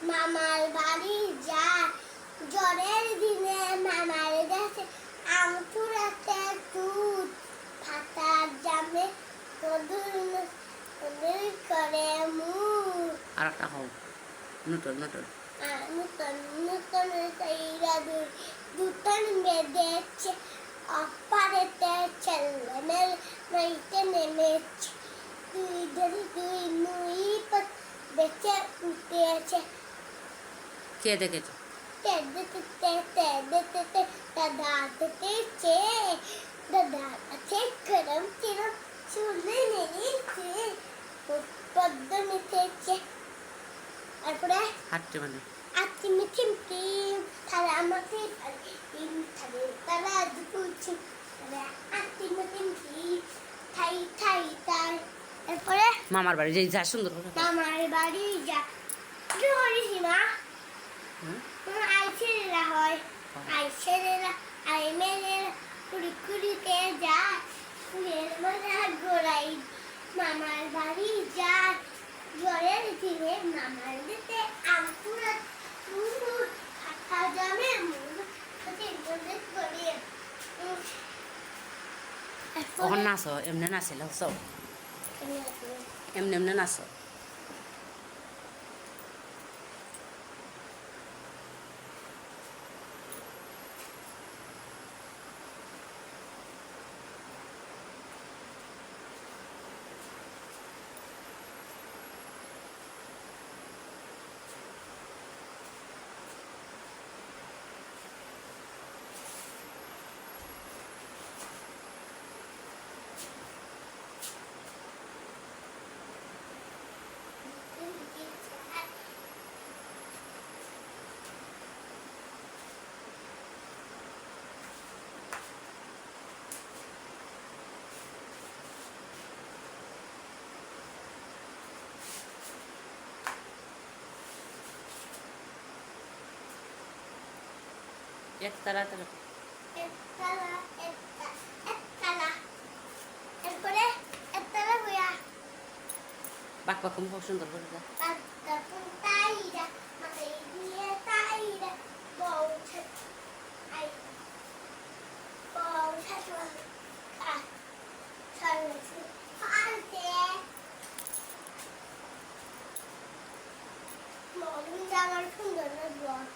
মামার বাড়ি যায় জ্বরের দিনে মামার কাছে আম কুড়াতে দুধ ফাটার জামে কদুর করে মুখ আর একটা হও নতুন নতুন নতুন নতুন সাইরা দুতন বেঁধেছে অপারেতে ছেলে মেল নইতে নেমেছে দুই নুই বেঁচে উঠেছে কে দেখেছো দাদা আছে গরম চিরম শুনে নিয়েছে পদ্ম মিঠেছে তারপরে হাঁটতে মানে আতিমি টিম তারা আমাকে টিম তারে তারা দুপুরছি আতিমি টিম থাই থাই তাই তারপরে মামার বাড়ি যে যা সুন্দর করে মামার বাড়ি যা কি করিস মা আইছেরা হয় আইছেরা আই মেয়েরা কুড়ি কুড়িতে যায় ফুলের মজা গোড়াই মামার বাড়ি যায় জ্বরের দিনে মামার দিতে আমপুরা মুর খাতা জামে মুর খাতে বলে করে কখন নাচো এমনি নাচিল সব এমনি এমনি নাচো একতারা তারা একতলা একতলা এরপরে একতলা হইয়া বাক বাক খুব সুন্দর করে যা তারপর তাইরা মাথায় দিয়ে তাইরা বউ আই বউ শাশুড়ি শাশুড়ি ফালতে মন আমার সুন্দর না বল